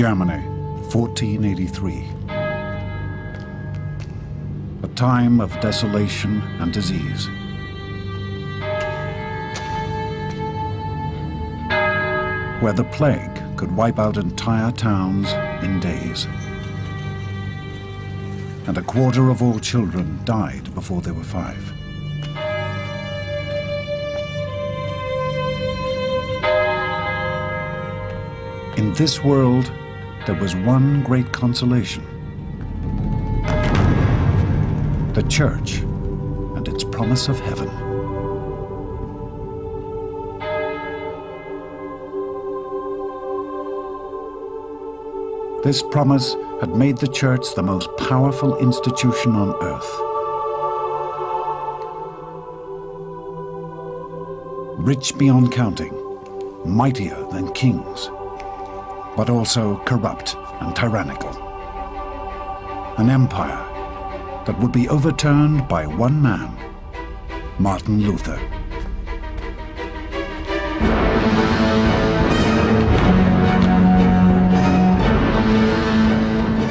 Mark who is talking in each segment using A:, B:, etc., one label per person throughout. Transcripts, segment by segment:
A: Germany, 1483. A time of desolation and disease. Where the plague could wipe out entire towns in days. And a quarter of all children died before they were 5. In this world, there was one great consolation. The Church and its promise of heaven. This promise had made the Church the most powerful institution on earth. Rich beyond counting, mightier than kings, but also corrupt and tyrannical. An empire that would be overturned by one man, Martin Luther.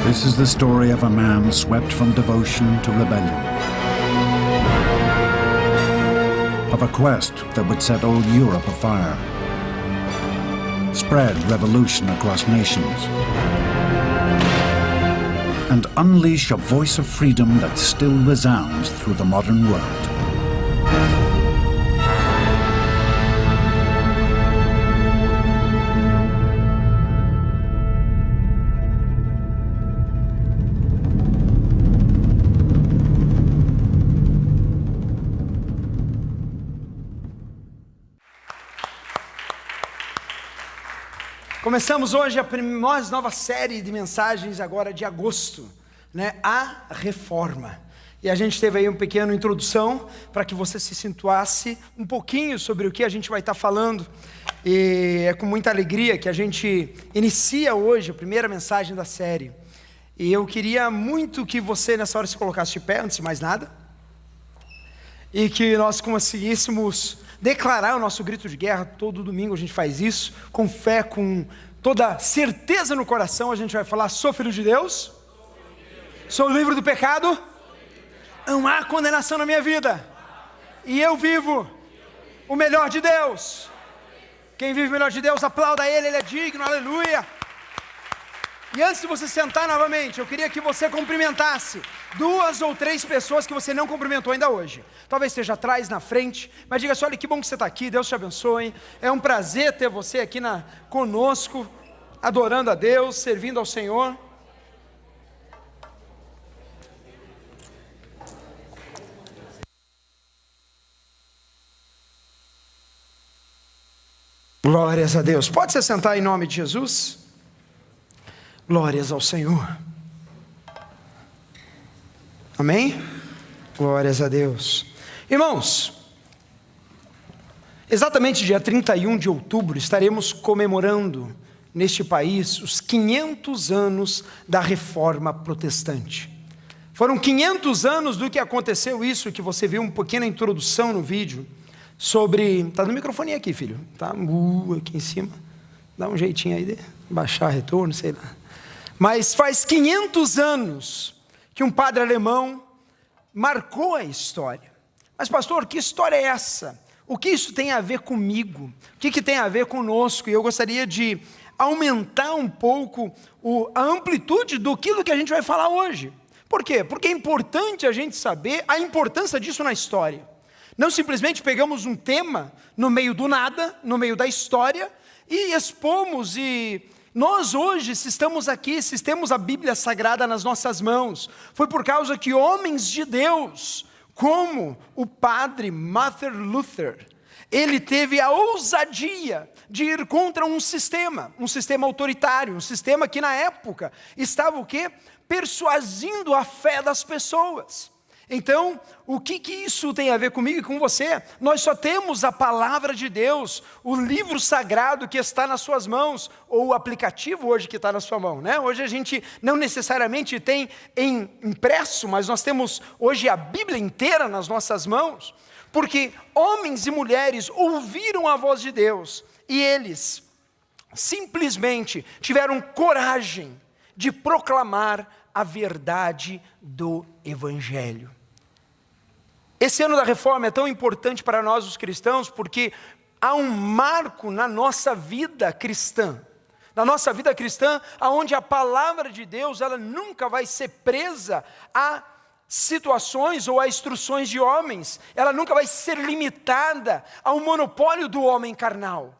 A: This is the story of a man swept from devotion to rebellion. Of a quest that would set old Europe afire. Spread revolution across nations. And unleash a voice of freedom that still resounds through the modern world.
B: Começamos hoje a mais nova série de mensagens agora de agosto, né? A Reforma. E a gente teve aí uma pequena introdução para que você se situasse um pouquinho sobre o que a gente vai estar falando. E é com muita alegria que a gente inicia hoje a primeira mensagem da série. E eu queria muito que você nessa hora se colocasse de pé, antes de mais nada. E que nós conseguíssemos declarar o nosso grito de guerra. Todo domingo a gente faz isso, com fé, com toda certeza no coração. A gente vai falar: sou filho de Deus, sou livre do pecado, não há condenação na minha vida, e eu vivo o melhor de Deus. Quem vive o melhor de Deus, aplauda Ele, Ele é digno, aleluia. E antes de você sentar novamente, eu queria que você cumprimentasse 2 ou 3 pessoas que você não cumprimentou ainda hoje. Talvez esteja atrás, na frente, mas diga assim: olha, que bom que você está aqui, Deus te abençoe. É um prazer ter você aqui conosco, adorando a Deus, servindo ao Senhor. Glórias a Deus. Pode se sentar em nome de Jesus? Glórias ao Senhor. Amém? Glórias a Deus. Irmãos, exatamente dia 31 de outubro estaremos comemorando neste país os 500 anos da Reforma Protestante. Foram 500 anos do que aconteceu, isso que você viu uma pequena introdução no vídeo sobre... Está no microfone aqui, filho. Tá aqui em cima. Dá um jeitinho aí de baixar retorno, sei lá. Mas faz 500 anos que um padre alemão marcou a história. Mas pastor, que história é essa? O que isso tem a ver comigo? O que tem a ver conosco? E eu gostaria de aumentar um pouco a amplitude daquilo que a gente vai falar hoje. Por quê? Porque é importante a gente saber a importância disso na história. Não simplesmente pegamos um tema no meio do nada, no meio da história, e expomos e... Nós hoje, se estamos aqui, se temos a Bíblia Sagrada nas nossas mãos, foi por causa que homens de Deus, como o padre Martin Luther, ele teve a ousadia de ir contra um sistema autoritário, um sistema que na época estava o quê? Persuadindo a fé das pessoas. Então, o que isso tem a ver comigo e com você? Nós só temos a palavra de Deus, o livro sagrado que está nas suas mãos, ou o aplicativo hoje que está na sua mão, né? Hoje a gente não necessariamente tem impresso, mas nós temos hoje a Bíblia inteira nas nossas mãos, porque homens e mulheres ouviram a voz de Deus, e eles simplesmente tiveram coragem de proclamar a verdade do Evangelho. Esse ano da Reforma é tão importante para nós os cristãos porque há um marco na nossa vida cristã. Na nossa vida cristã, onde a palavra de Deus ela nunca vai ser presa a situações ou a instruções de homens. Ela nunca vai ser limitada ao monopólio do homem carnal.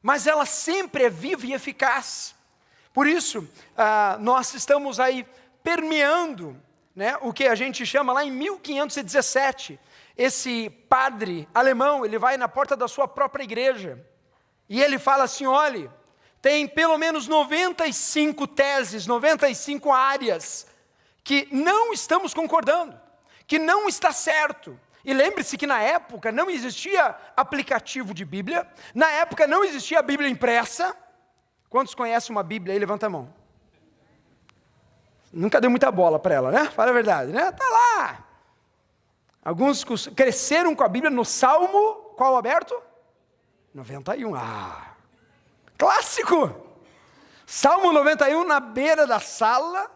B: Mas ela sempre é viva e eficaz. Por isso, nós estamos aí permeando, né, o que a gente chama lá em 1517, esse padre alemão, ele vai na porta da sua própria igreja, e ele fala assim, olha, tem pelo menos 95 teses, 95 áreas, que não estamos concordando, que não está certo. E lembre-se que na época não existia aplicativo de Bíblia, na época não existia a Bíblia impressa. Quantos conhecem uma Bíblia aí? Levanta a mão. Nunca deu muita bola para ela, né? Fala a verdade, né? Tá lá. Alguns cresceram com a Bíblia no Salmo, qual aberto? 91. Clássico! Salmo 91 na beira da sala,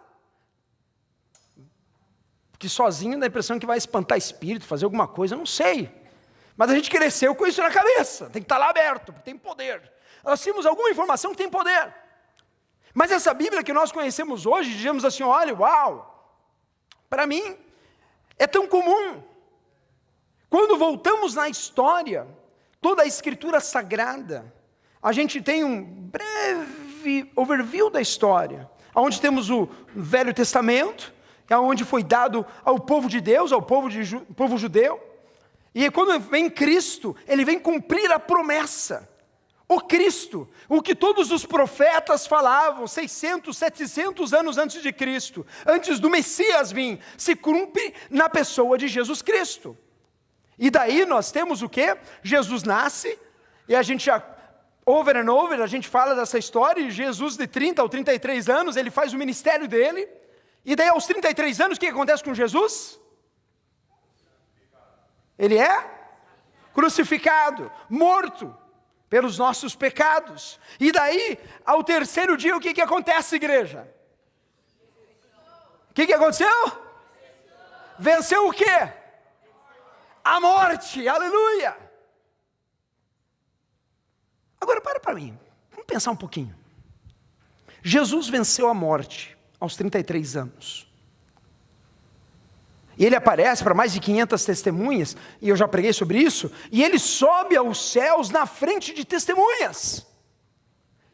B: que sozinho dá a impressão que vai espantar espírito, fazer alguma coisa, não sei. Mas a gente cresceu com isso na cabeça, tem que estar lá aberto, porque tem poder. Nós temos alguma informação que tem poder. Mas essa Bíblia que nós conhecemos hoje, dizemos assim, olha, uau, para mim é tão comum. Quando voltamos na história, toda a Escritura Sagrada, a gente tem um breve overview da história, onde temos o Velho Testamento, onde foi dado ao povo de Deus, ao povo judeu, e quando vem Cristo, ele vem cumprir a promessa. O Cristo, o que todos os profetas falavam, 600, 700 anos antes de Cristo, antes do Messias vir, se cumpre na pessoa de Jesus Cristo. E daí nós temos o quê? Jesus nasce, e a gente já, over and over, a gente fala dessa história, e Jesus de 30 ou 33 anos, ele faz o ministério dele, e daí aos 33 anos, o que acontece com Jesus? Ele é crucificado, morto, pelos nossos pecados. E daí, ao terceiro dia, o que acontece, igreja? O que aconteceu? Venceu o quê? A morte, aleluia! Agora para mim, vamos pensar um pouquinho. Jesus venceu a morte aos 33 anos. E ele aparece para mais de 500 testemunhas, e eu já preguei sobre isso, e ele sobe aos céus na frente de testemunhas.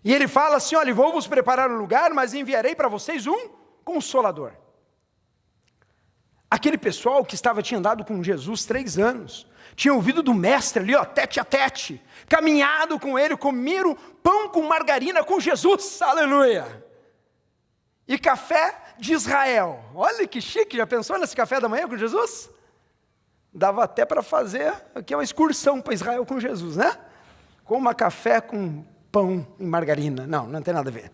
B: E ele fala assim, olha, vou vos preparar um lugar, mas enviarei para vocês um Consolador. Aquele pessoal que tinha andado com Jesus 3 anos, tinha ouvido do mestre ali, ó, tete a tete, caminhado com ele, comeram pão com margarina com Jesus, aleluia. E café de Israel. Olha que chique, já pensou nesse café da manhã com Jesus? Dava até para fazer aqui uma excursão para Israel com Jesus, né? Coma café com pão e margarina. Não tem nada a ver.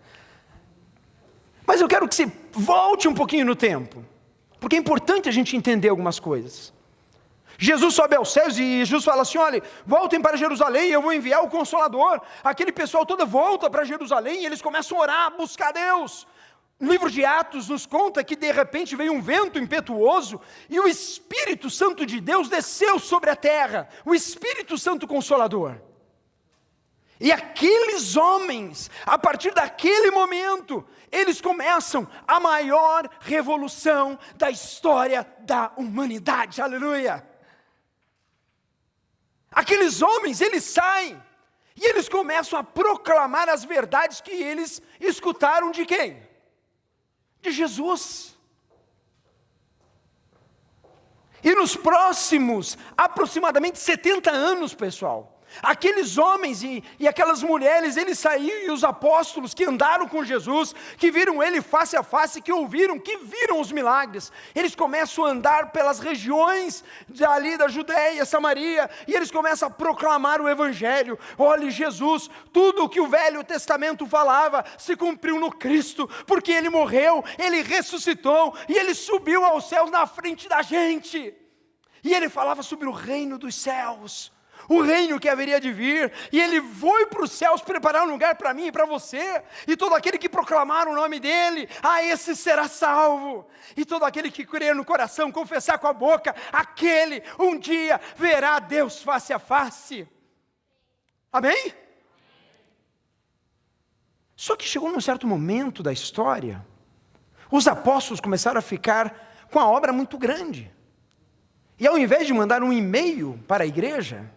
B: Mas eu quero que você volte um pouquinho no tempo, porque é importante a gente entender algumas coisas. Jesus sobe aos céus e Jesus fala assim, olha, voltem para Jerusalém, eu vou enviar o Consolador. Aquele pessoal todo volta para Jerusalém e eles começam a orar, a buscar Deus. O livro de Atos nos conta que de repente veio um vento impetuoso e o Espírito Santo de Deus desceu sobre a terra, o Espírito Santo Consolador. E aqueles homens, a partir daquele momento, eles começam a maior revolução da história da humanidade, aleluia. Aqueles homens, eles saem e eles começam a proclamar as verdades que eles escutaram de quem? De Jesus. E nos próximos aproximadamente 70 anos, pessoal, aqueles homens e aquelas mulheres, eles saíram, e os apóstolos que andaram com Jesus, que viram ele face a face, que viram os milagres, eles começam a andar pelas regiões ali da Judéia, Samaria, e eles começam a proclamar o Evangelho. Olha, Jesus, tudo o que o Velho Testamento falava, se cumpriu no Cristo, porque Ele morreu, Ele ressuscitou, e Ele subiu aos céus na frente da gente, e Ele falava sobre o reino dos céus, o reino que haveria de vir, e Ele foi para os céus preparar um lugar para mim e para você, e todo aquele que proclamar o nome dEle, esse será salvo, e todo aquele que crer no coração, confessar com a boca, aquele um dia verá Deus face a face. Amém? Só que chegou num certo momento da história, os apóstolos começaram a ficar com a obra muito grande, e ao invés de mandar um e-mail para a igreja,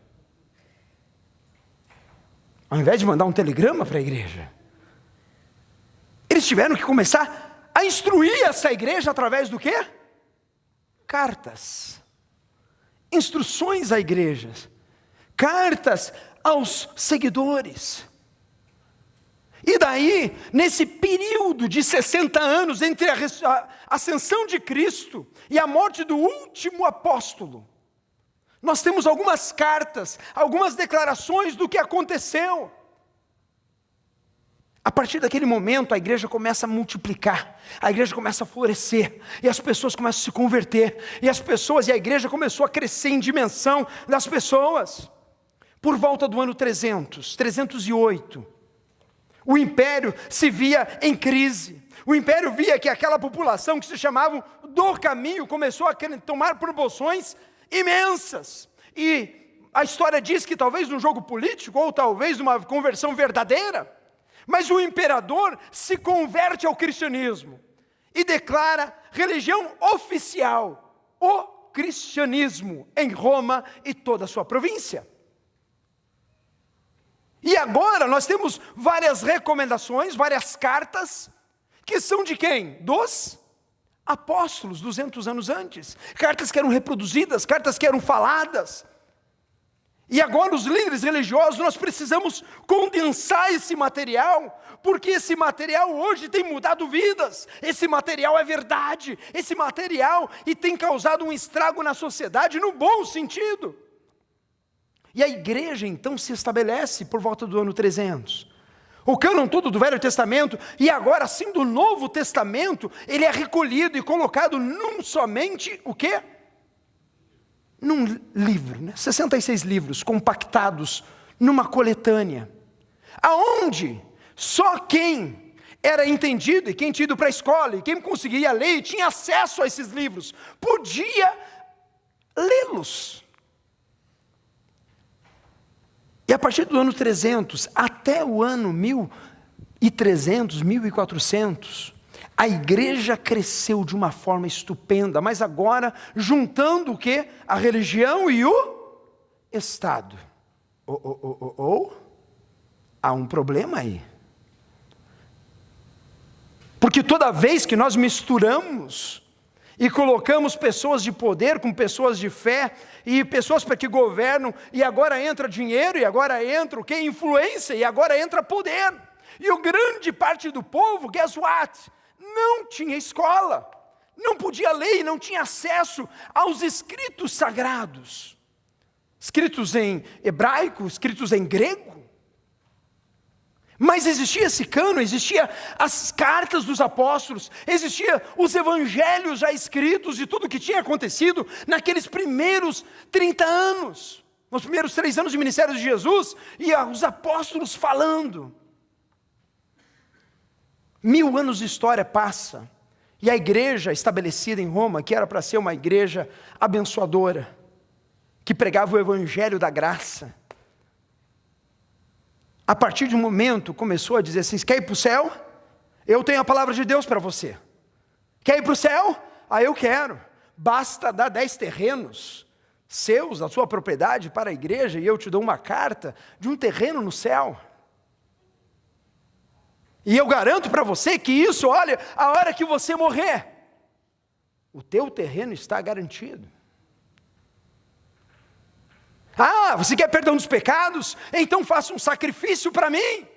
B: ao invés de mandar um telegrama para a igreja, eles tiveram que começar a instruir essa igreja através do quê? Cartas, instruções à igreja, cartas aos seguidores. E daí, nesse período de 60 anos entre a ascensão de Cristo e a morte do último apóstolo, nós temos algumas cartas, algumas declarações do que aconteceu. A partir daquele momento, a igreja começa a multiplicar, a igreja começa a florescer, e as pessoas começam a se converter, e a igreja começou a crescer em dimensão das pessoas. Por volta do ano 308, o império se via em crise. O império via que aquela população que se chamava do caminho começou a tomar proporções imensas, e a história diz que talvez num jogo político, ou talvez numa conversão verdadeira, mas o imperador se converte ao cristianismo, e declara religião oficial, o cristianismo, em Roma e toda a sua província. E agora nós temos várias recomendações, várias cartas, que são de quem? Dos apóstolos, 200 anos antes. Cartas que eram reproduzidas, cartas que eram faladas. E agora os líderes religiosos, nós precisamos condensar esse material, porque esse material hoje tem mudado vidas. Esse material é verdade, esse material e tem causado um estrago na sociedade no bom sentido. E a igreja então se estabelece por volta do ano 300. O cânon todo do Velho Testamento, e agora sim do Novo Testamento, ele é recolhido e colocado num somente, o quê? Num livro, né? 66 livros compactados numa coletânea, aonde só quem era entendido, e quem tinha ido para a escola, e quem conseguia ler, e tinha acesso a esses livros, podia lê-los. E a partir do ano 300 até o ano 1300, 1400, a igreja cresceu de uma forma estupenda, mas agora juntando o quê? A religião e o Estado. Há um problema aí. Porque toda vez que nós misturamos e colocamos pessoas de poder com pessoas de fé, e pessoas para que governam, e agora entra dinheiro, e agora entra o que? Influência, e agora entra poder. E o grande parte do povo, guess what? Não tinha escola, não podia ler, não tinha acesso aos escritos sagrados. Escritos em hebraico, escritos em grego. Mas existia esse cânon, existia as cartas dos apóstolos, existia os evangelhos já escritos de tudo o que tinha acontecido naqueles primeiros 30 anos, nos primeiros 3 anos de ministério de Jesus, e os apóstolos falando. 1000 anos de história passa, e a igreja estabelecida em Roma, que era para ser uma igreja abençoadora, que pregava o evangelho da graça, a partir de um momento começou a dizer assim: quer ir para o céu? Eu tenho a palavra de Deus para você. Quer ir para o céu? Eu quero. Basta dar 10 terrenos seus, da sua propriedade, para a igreja, e eu te dou uma carta de um terreno no céu. E eu garanto para você que isso, olha, a hora que você morrer, o teu terreno está garantido. Você quer perdão dos pecados? Então faça um sacrifício para mim.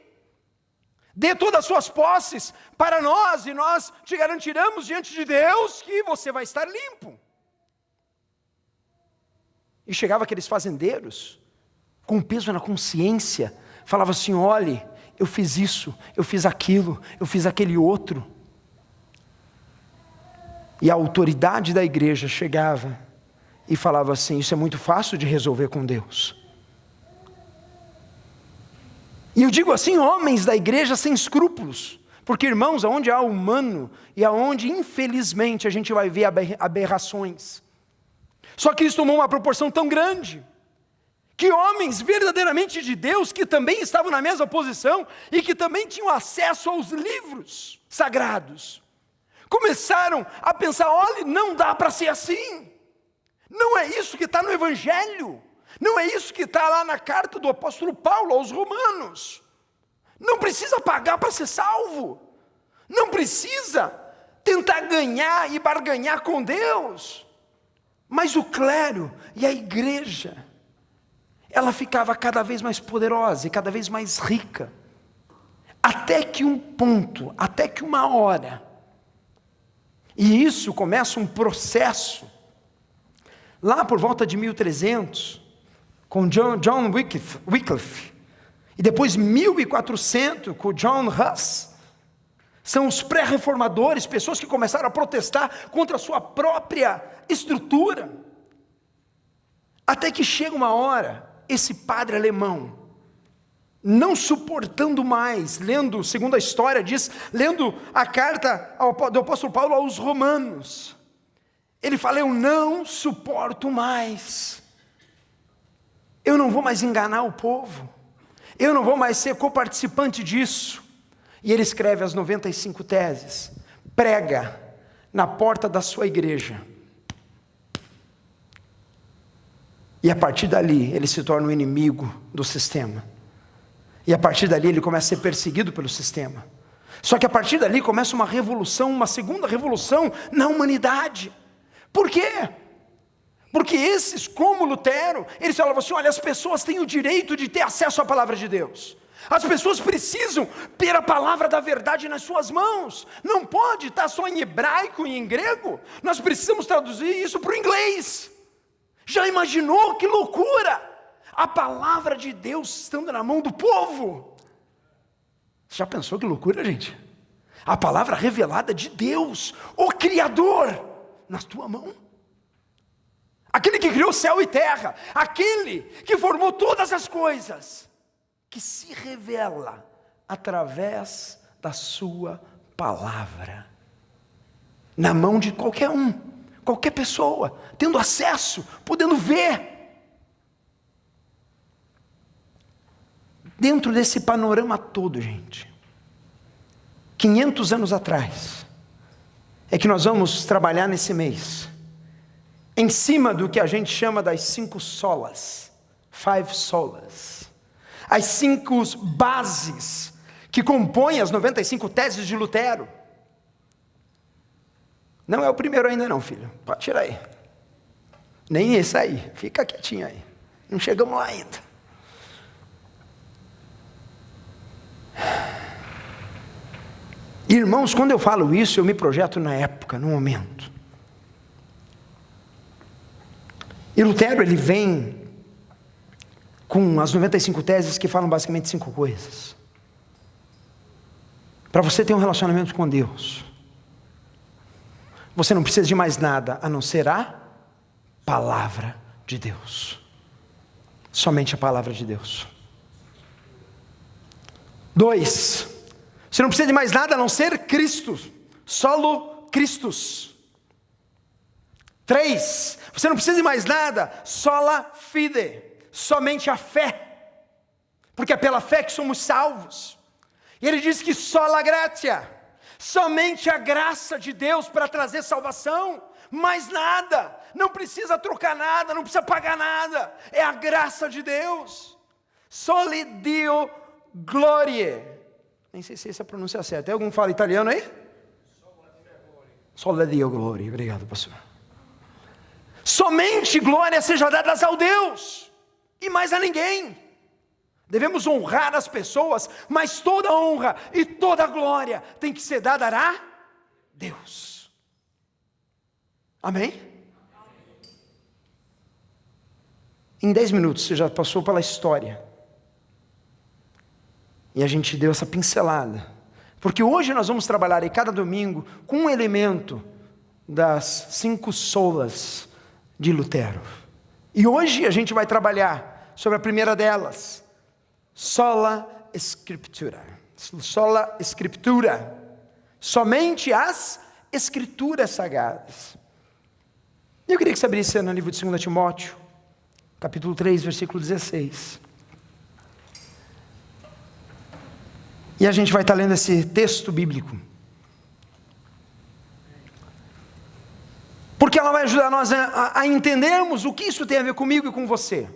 B: Dê todas as suas posses para nós, e nós te garantiremos diante de Deus que você vai estar limpo. E chegava aqueles fazendeiros, com peso na consciência, falava assim: olhe, eu fiz isso, eu fiz aquilo, eu fiz aquele outro. E a autoridade da igreja chegava e falava assim: isso é muito fácil de resolver com Deus. E eu digo assim, homens da igreja sem escrúpulos, porque irmãos, aonde há humano e aonde infelizmente a gente vai ver aberrações. Só que isso tomou uma proporção tão grande, que homens verdadeiramente de Deus, que também estavam na mesma posição, e que também tinham acesso aos livros sagrados, começaram a pensar, olha, não dá para ser assim, não é isso que está no Evangelho, não é isso que está lá na carta do apóstolo Paulo aos Romanos, não precisa pagar para ser salvo, não precisa tentar ganhar e barganhar com Deus. Mas o clero e a igreja, ela ficava cada vez mais poderosa e cada vez mais rica, até que um ponto, até que uma hora, e isso começa um processo, lá por volta de 1300, com John Wycliffe, e depois 1400 com John Huss, são os pré-reformadores, pessoas que começaram a protestar contra a sua própria estrutura, até que chega uma hora, esse padre alemão, não suportando mais, lendo, segundo a história diz, lendo a carta do apóstolo Paulo aos Romanos, ele fala, eu não suporto mais, eu não vou mais enganar o povo, eu não vou mais ser coparticipante disso. E ele escreve as 95 teses, prega na porta da sua igreja. E a partir dali, ele se torna um inimigo do sistema. E a partir dali, ele começa a ser perseguido pelo sistema. Só que a partir dali, começa uma revolução, uma segunda revolução na humanidade. Por quê? Porque esses, como Lutero, eles falavam assim, olha, as pessoas têm o direito de ter acesso à palavra de Deus. As pessoas precisam ter a palavra da verdade nas suas mãos. Não pode estar só em hebraico e em grego. Nós precisamos traduzir isso para o inglês. Já imaginou que loucura? A palavra de Deus estando na mão do povo. Já pensou que loucura, gente? A palavra revelada de Deus, o Criador, na tua mão. Aquele que criou céu e terra, aquele que formou todas as coisas, que se revela através da sua palavra, na mão de qualquer um, qualquer pessoa, tendo acesso, podendo ver. Dentro desse panorama todo, gente, 500 anos atrás, é que nós vamos trabalhar nesse mês, em cima do que a gente chama das 5 solas, 5 solas, as 5 bases que compõem as 95 teses de Lutero. Não é o primeiro ainda não, filho, pode tirar aí, nem esse aí, fica quietinho aí, não chegamos lá ainda. Irmãos, quando eu falo isso, eu me projeto na época, no momento. E Lutero, ele vem com as 95 teses que falam basicamente 5 coisas. Para você ter um relacionamento com Deus, você não precisa de mais nada a não ser a palavra de Deus. Somente a palavra de Deus. 2, você não precisa de mais nada a não ser Cristo, solo Christus. 3, você não precisa de mais nada, sola fide, somente a fé, porque é pela fé que somos salvos. E ele diz que sola gratia, somente a graça de Deus para trazer salvação, mais nada, não precisa trocar nada, não precisa pagar nada, é a graça de Deus. Soli Dio glorie, nem sei se essa pronúncia é certa, tem algum que fala italiano aí? Soli Dio glorie, obrigado pastor. Somente glória seja dada ao Deus, e mais a ninguém. Devemos honrar as pessoas, mas toda honra e toda glória tem que ser dada a Deus. Amém? Em 10 minutos você já passou pela história, e a gente deu essa pincelada, porque hoje nós vamos trabalhar em cada domingo com um elemento das 5 solas de Lutero. E hoje a gente vai trabalhar sobre a primeira delas, sola Scriptura. Sola Scriptura. Somente as Escrituras Sagradas. Eu queria que você abrisse no livro de 2 Timóteo, capítulo 3, versículo 16. E a gente vai estar lendo esse texto bíblico. Porque ela vai ajudar nós a entendermos o que isso tem a ver comigo e com você.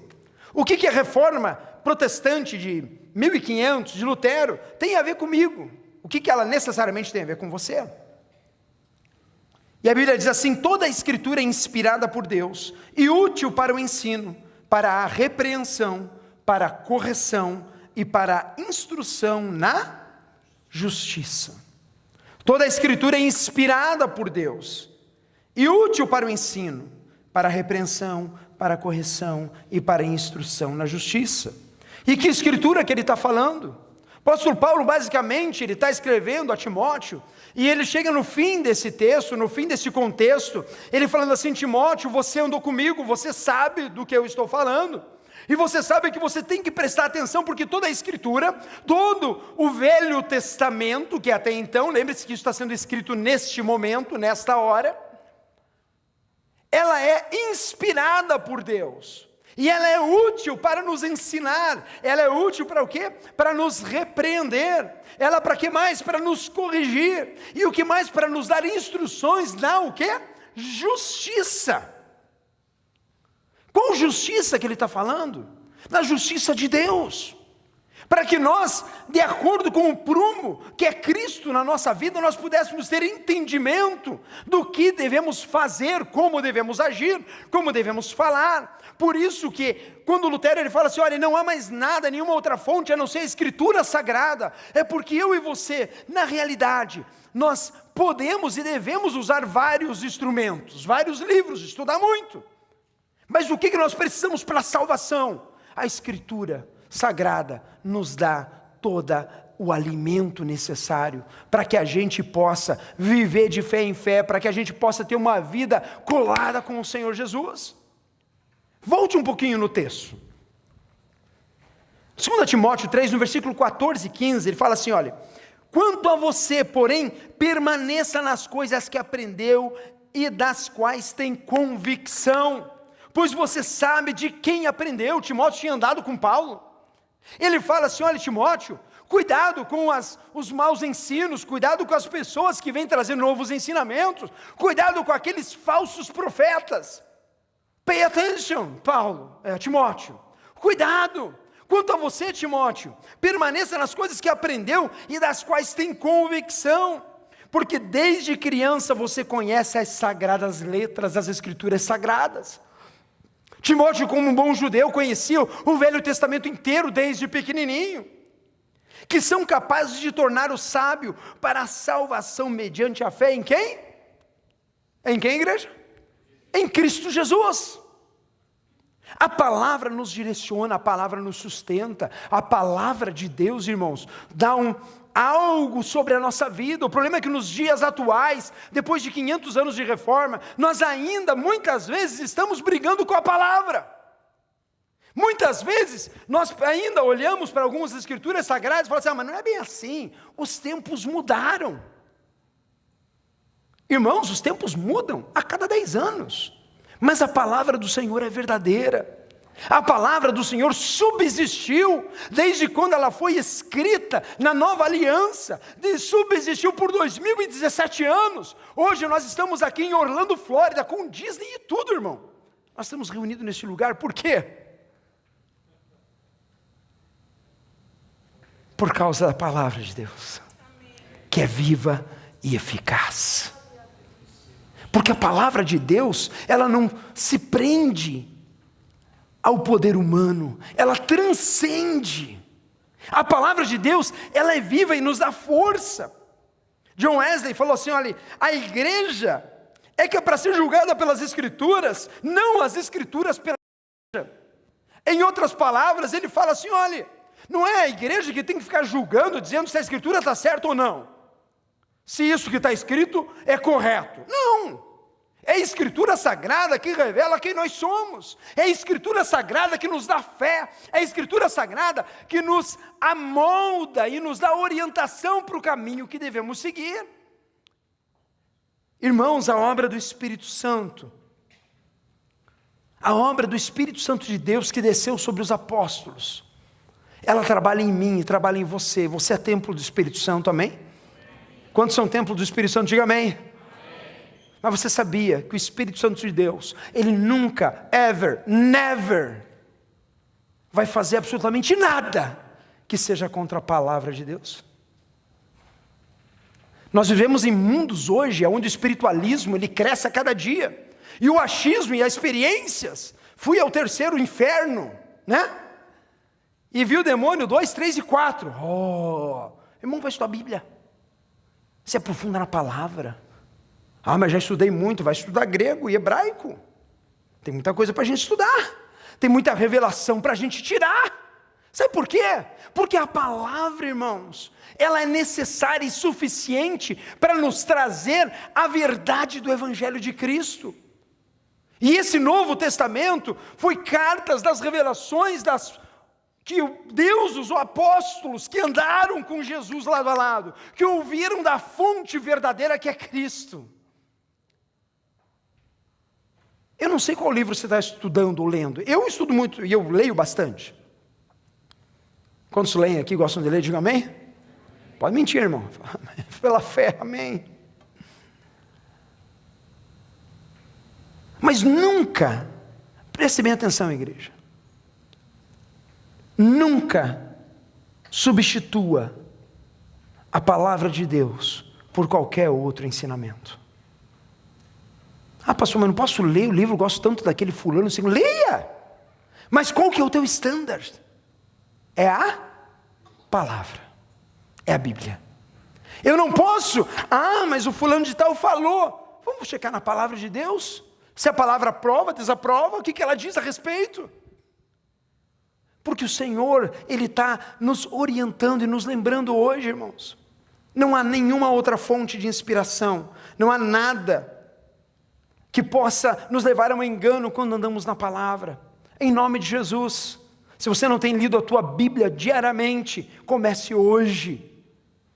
B: O que a reforma protestante de 1500, de Lutero, tem a ver comigo. O que ela necessariamente tem a ver com você. E a Bíblia diz assim: toda a Escritura é inspirada por Deus e útil para o ensino, para a repreensão, para a correção e para a instrução na justiça. Toda a Escritura é inspirada por Deus e útil para o ensino, para a repreensão, para a correção e para a instrução na justiça. E que Escritura que ele está falando? O apóstolo Paulo, basicamente, ele está escrevendo a Timóteo, e ele chega no fim desse texto, no fim desse contexto, ele falando assim: Timóteo, você andou comigo, você sabe do que eu estou falando, e você sabe que você tem que prestar atenção, porque toda a Escritura, todo o Velho Testamento, que até então, lembre-se que isso está sendo escrito neste momento, nesta hora, ela é inspirada por Deus. E ela é útil para nos ensinar. Ela é útil para o quê? Para nos repreender. Ela para que mais? Para nos corrigir. E o que mais? Para nos dar instruções na o quê? Justiça. Qual justiça que ele está falando? Na justiça de Deus. Para que nós, de acordo com o prumo que é Cristo na nossa vida, nós pudéssemos ter entendimento do que devemos fazer, como devemos agir, como devemos falar. Por isso que, quando Lutero ele fala assim: olha, não há mais nada, nenhuma outra fonte a não ser a Escritura Sagrada, é porque eu e você, na realidade, nós podemos e devemos usar vários instrumentos, vários livros, estudar muito. Mas o que nós precisamos para a salvação? A Escritura Sagrada nos dá todo o alimento necessário para que a gente possa viver de fé em fé, para que a gente possa ter uma vida colada com o Senhor Jesus. Volte um pouquinho no texto. 2 Timóteo 3, no versículo 14 e 15, ele fala assim: olha, quanto a você, porém, permaneça nas coisas que aprendeu e das quais tem convicção, pois você sabe de quem aprendeu. Timóteo tinha andado com Paulo. Ele fala assim: olha, Timóteo, cuidado com os maus ensinos, cuidado com as pessoas que vêm trazer novos ensinamentos, cuidado com aqueles falsos profetas. Pay attention, Timóteo, cuidado. Quanto a você, Timóteo, permaneça nas coisas que aprendeu e das quais tem convicção, porque desde criança você conhece as sagradas letras, as Escrituras Sagradas. Timóteo, como um bom judeu, conhecia o Velho Testamento inteiro desde pequenininho, que são capazes de tornar o sábio para a salvação mediante a fé em quem? Em quem, igreja? Em Cristo Jesus. A palavra nos direciona, a palavra nos sustenta, a palavra de Deus, irmãos, dá algo sobre a nossa vida. O problema é que nos dias atuais, depois de 500 anos de reforma, nós ainda, muitas vezes, estamos brigando com a palavra. Muitas vezes, nós ainda olhamos para algumas Escrituras Sagradas e falamos assim: mas não é bem assim, os tempos mudaram. Irmãos, os tempos mudam a cada 10 anos, mas a palavra do Senhor é verdadeira. A palavra do Senhor subsistiu desde quando ela foi escrita na nova aliança, subsistiu por 2017 anos. Hoje nós estamos aqui em Orlando, Flórida, com Disney e tudo, irmão. Nós estamos reunidos neste lugar, por quê? Por causa da palavra de Deus, que é viva e eficaz. Porque a palavra de Deus, ela não se prende ao poder humano, ela transcende. A palavra de Deus, ela é viva e nos dá força. John Wesley falou assim: olha, a igreja é que é para ser julgada pelas Escrituras, não as Escrituras pela igreja. Em outras palavras, ele fala assim: olha, não é a igreja que tem que ficar julgando, dizendo se a Escritura está certa ou não, se isso que está escrito é correto. Não, É a Escritura Sagrada que revela quem nós somos. É a Escritura Sagrada que nos dá fé. É a Escritura Sagrada que nos amolda e nos dá orientação para o caminho que devemos seguir. Irmãos, a obra do Espírito Santo, a obra do Espírito Santo de Deus que desceu sobre os apóstolos, ela trabalha em mim e trabalha em você. Você é templo do Espírito Santo, amém? Quantos são templo do Espírito Santo? Diga amém. Mas você sabia que o Espírito Santo de Deus, ele nunca, ever, never, vai fazer absolutamente nada que seja contra a palavra de Deus? Nós vivemos em mundos hoje, onde o espiritualismo, ele cresce a cada dia, e o achismo e as experiências, fui ao terceiro inferno, né? E vi o demônio 2, 3 e 4, irmão, vai estudar a Bíblia, se aprofunda na palavra. Mas já estudei muito, vai estudar grego e hebraico. Tem muita coisa para a gente estudar. Tem muita revelação para a gente tirar. Sabe por quê? Porque a palavra, irmãos, ela é necessária e suficiente para nos trazer a verdade do Evangelho de Cristo. E esse Novo Testamento foi cartas das revelações que Deus usou apóstolos que andaram com Jesus lado a lado, que ouviram da fonte verdadeira que é Cristo. Eu não sei qual livro você está estudando ou lendo. Eu estudo muito e eu leio bastante. Quantos leem aqui, gostam de ler, digam amém? Pode mentir, irmão. Pela fé, amém. Mas nunca, preste bem atenção, igreja, nunca substitua a palavra de Deus por qualquer outro ensinamento. Pastor, mas não posso ler o livro, eu gosto tanto daquele fulano, assim, leia! Mas qual que é o teu standard? É a palavra, é a Bíblia. Eu não posso, mas o fulano de tal falou. Vamos checar na palavra de Deus? Se a palavra aprova, desaprova, o que ela diz a respeito? Porque o Senhor, Ele está nos orientando e nos lembrando hoje, irmãos. Não há nenhuma outra fonte de inspiração, não há nada que possa nos levar a um engano quando andamos na palavra. Em nome de Jesus, se você não tem lido a tua Bíblia diariamente, comece hoje.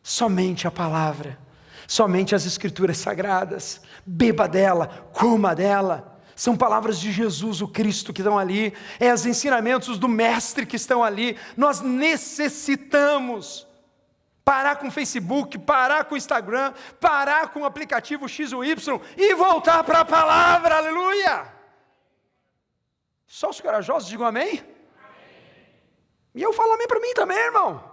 B: Somente a palavra, somente as Escrituras Sagradas, beba dela, coma dela. São palavras de Jesus, o Cristo, que estão ali, é os ensinamentos do Mestre que estão ali. Nós necessitamos parar com o Facebook, parar com o Instagram, parar com o aplicativo X ou Y e voltar para a palavra, aleluia! Só os corajosos digam amém? Amém. E eu falo amém para mim também, irmão.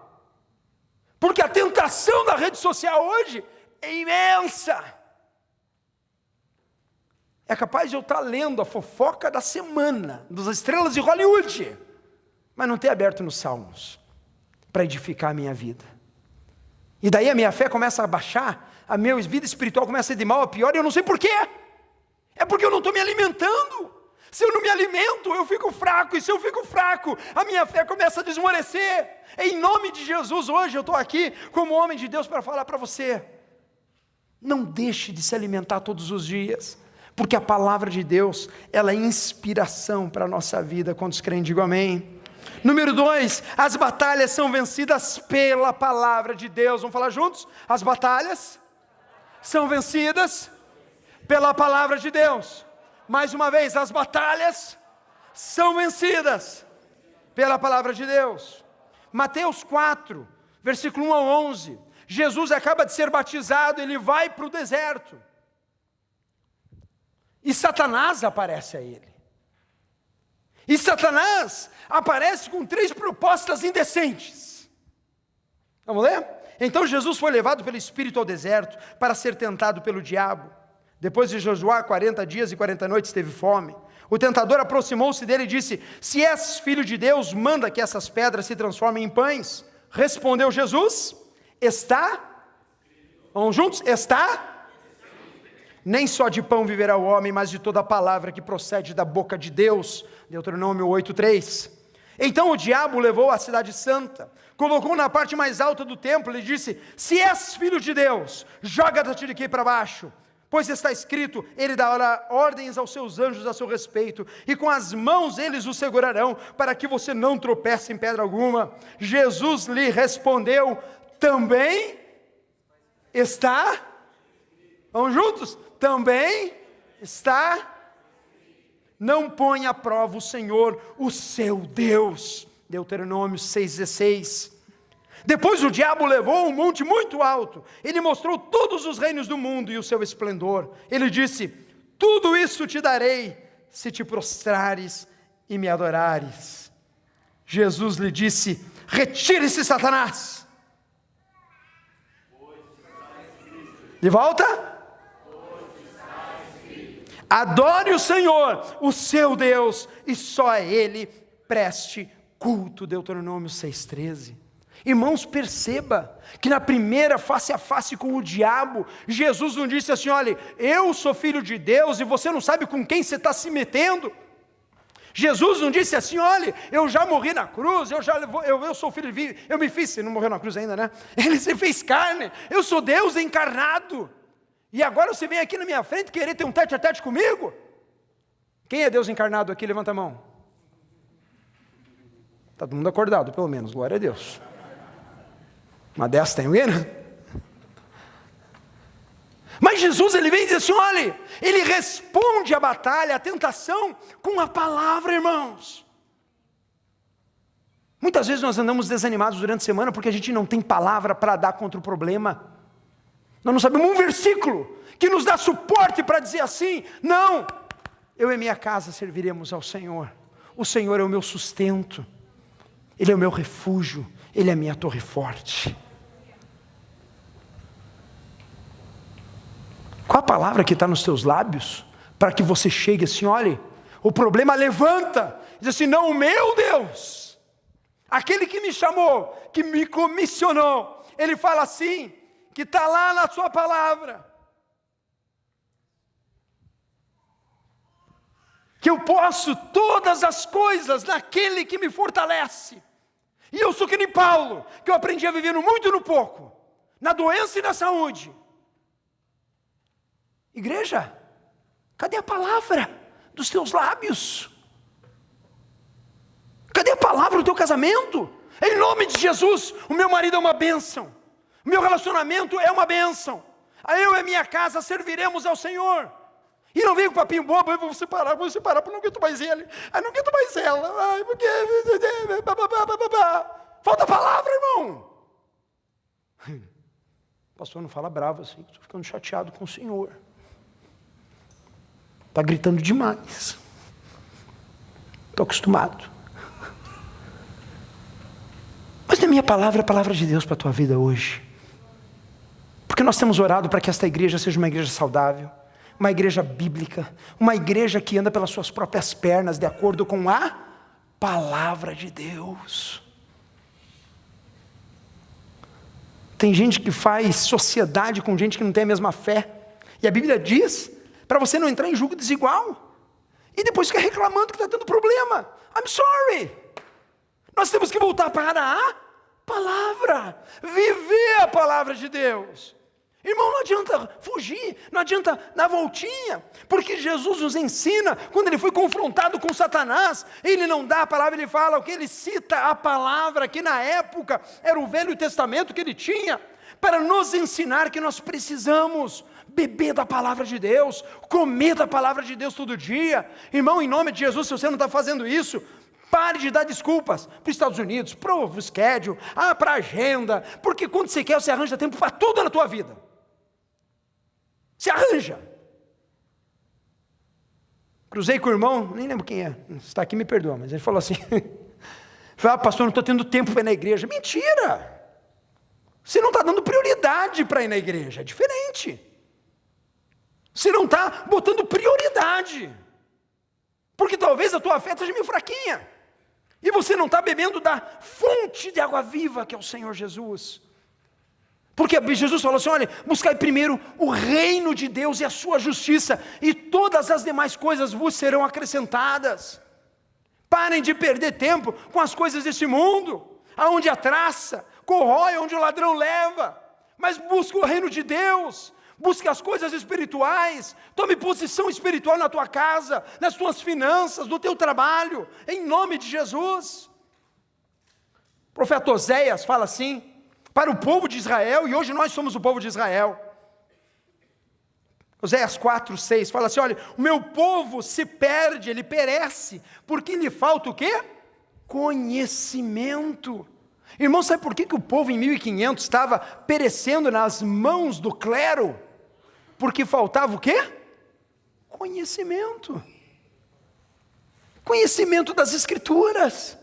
B: Porque a tentação da rede social hoje é imensa. É capaz de eu estar lendo a fofoca da semana, das estrelas de Hollywood, mas não ter aberto nos Salmos, para edificar a minha vida. E daí a minha fé começa a baixar, a minha vida espiritual começa a ir de mal a pior, e eu não sei porquê. É porque eu não estou me alimentando. Se eu não me alimento, eu fico fraco, e se eu fico fraco, a minha fé começa a desmorecer. Em nome de Jesus, hoje eu estou aqui como homem de Deus para falar para você. Não deixe de se alimentar todos os dias, porque a palavra de Deus, ela é inspiração para a nossa vida. Quantos creem, digam amém. Número 2, as batalhas são vencidas pela palavra de Deus. Vamos falar juntos? As batalhas são vencidas pela palavra de Deus. Mais uma vez, as batalhas são vencidas pela palavra de Deus. Mateus 4, versículo 1 ao 11. Jesus acaba de ser batizado, ele vai para o deserto. E Satanás aparece a ele. E Satanás aparece com 3 propostas indecentes. Vamos ler? Então Jesus foi levado pelo Espírito ao deserto para ser tentado pelo diabo. Depois de jejuar 40 dias e 40 noites teve fome. O tentador aproximou-se dele e disse: se és filho de Deus, manda que essas pedras se transformem em pães. Respondeu Jesus: vamos juntos? Nem só de pão viverá o homem, mas de toda a palavra que procede da boca de Deus. Deuteronômio 8:3. Então o diabo o levou à cidade santa, colocou na parte mais alta do templo e disse: se és filho de Deus, joga-te daqui para baixo, Pois está escrito, ele dará ordens aos seus anjos a seu respeito, e com as mãos eles o segurarão, para que você não tropece em pedra alguma. Jesus lhe respondeu, também está, vamos juntos? Também está. Não põe à prova o Senhor, o seu Deus. Deuteronômio 6,16. Depois o diabo levou um monte muito alto. Ele mostrou todos os reinos do mundo e o seu esplendor. Ele disse, tudo isso te darei, se te prostrares e me adorares. Jesus lhe disse, retire-se, Satanás. De volta? Adore o Senhor, o seu Deus, e só a Ele preste culto. Deuteronômio 6,13. Irmãos, perceba que na primeira face a face com o diabo, Jesus não disse assim, olha, eu sou filho de Deus e você não sabe com quem você está se metendo. Jesus não disse assim, olha, eu já morri na cruz, eu sou filho de Deus, eu me fiz, você não morreu na cruz ainda, né? Ele se fez carne, eu sou Deus encarnado. E agora você vem aqui na minha frente querer ter um tete-a-tete comigo? Quem é Deus encarnado aqui? Levanta a mão. Está todo mundo acordado, pelo menos, glória a Deus. Uma dessa tem alguém, né? Mas Jesus, ele vem e diz assim, olha, ele responde a batalha, a tentação, com a palavra, irmãos. Muitas vezes nós andamos desanimados durante a semana, porque a gente não tem palavra para dar contra o problema. Nós não sabemos um versículo, que nos dá suporte para dizer assim, não, eu e minha casa serviremos ao Senhor. O Senhor é o meu sustento, Ele é o meu refúgio, Ele é a minha torre forte. Qual a palavra que está nos teus lábios, para que você chegue assim, olhe, o problema levanta, diz assim, não, o meu Deus, aquele que me chamou, que me comissionou, Ele fala assim, que está lá na sua palavra, que eu posso todas as coisas naquele que me fortalece. E eu sou que nem Paulo, que eu aprendi a viver no muito e no pouco, na doença e na saúde. Igreja, cadê a palavra dos teus lábios? Cadê a palavra do teu casamento? Em nome de Jesus, o meu marido é uma bênção, o meu relacionamento é uma bênção, eu e a minha casa serviremos ao Senhor. E não vem com papinho bobo, eu vou separar, porque eu não aguento mais ele, eu não aguento mais ela, porque... Falta palavra, irmão. O pastor não fala bravo assim, estou ficando chateado com o Senhor. Está gritando demais. Estou acostumado. Mas na minha palavra, a palavra de Deus para a tua vida hoje. Porque nós temos orado para que esta igreja seja uma igreja saudável, uma igreja bíblica, uma igreja que anda pelas suas próprias pernas, de acordo com a palavra de Deus. Tem gente que faz sociedade com gente que não tem a mesma fé. E a Bíblia diz, para você não entrar em julgo desigual. E depois fica reclamando que está dando problema. I'm sorry. Nós temos que voltar para a palavra. Viver a palavra de Deus. Irmão, não adianta fugir, não adianta dar voltinha, porque Jesus nos ensina, quando ele foi confrontado com Satanás, ele não dá a palavra, ele fala o que ele cita a palavra, que na época era o Velho Testamento que ele tinha, para nos ensinar que nós precisamos beber da palavra de Deus, comer da palavra de Deus todo dia. Irmão, em nome de Jesus, se você não está fazendo isso, pare de dar desculpas para os Estados Unidos, para o schedule, para a agenda, porque quando você quer, você arranja tempo para tudo na tua vida. Se arranja. Cruzei com o irmão, nem lembro quem é, se está aqui me perdoa, mas ele falou assim, pastor, não estou tendo tempo para ir na igreja. Mentira! Você não está dando prioridade para ir na igreja, é diferente. Você não está botando prioridade, porque talvez a tua fé esteja meio fraquinha, e você não está bebendo da fonte de água viva que é o Senhor Jesus. Porque Jesus falou assim, olha, buscai primeiro o reino de Deus e a sua justiça, e todas as demais coisas vos serão acrescentadas. Parem de perder tempo com as coisas desse mundo, aonde a traça corrói, onde o ladrão leva, mas busca o reino de Deus, Busque as coisas espirituais. Tome posição espiritual na tua casa, nas tuas finanças, no teu trabalho, em nome de Jesus. O profeta Oséias fala assim, para o povo de Israel, e hoje nós somos o povo de Israel. Oséias 4:6 fala assim, olha, o meu povo se perde, ele perece, porque lhe falta o quê? Conhecimento. Irmão, sabe por que o povo em 1500 estava perecendo nas mãos do clero? Porque faltava o quê? Conhecimento. Conhecimento das Escrituras.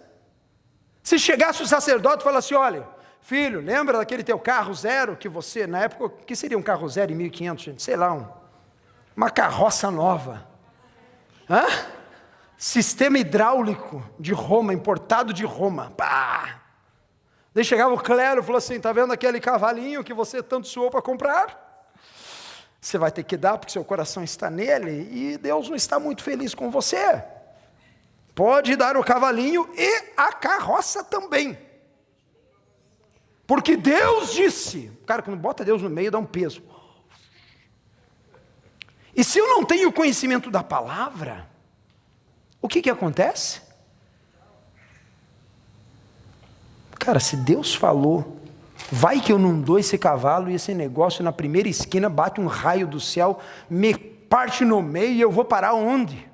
B: Se chegasse o sacerdote e falasse, olha, filho, lembra daquele teu carro zero que você, na época, o que seria um carro zero em 1500, gente? Sei lá, uma carroça nova. Hã? Sistema hidráulico de Roma, importado de Roma. Pá! Daí chegava o clero e falou assim, está vendo aquele cavalinho que você tanto suou para comprar? Você vai ter que dar porque seu coração está nele e Deus não está muito feliz com você. Pode dar o cavalinho e a carroça também. Porque Deus disse. Cara, quando bota Deus no meio dá um peso. E se eu não tenho conhecimento da palavra, o que acontece? Cara, se Deus falou, vai que eu não dou esse cavalo e esse negócio na primeira esquina, bate um raio do céu, me parte no meio e eu vou parar onde?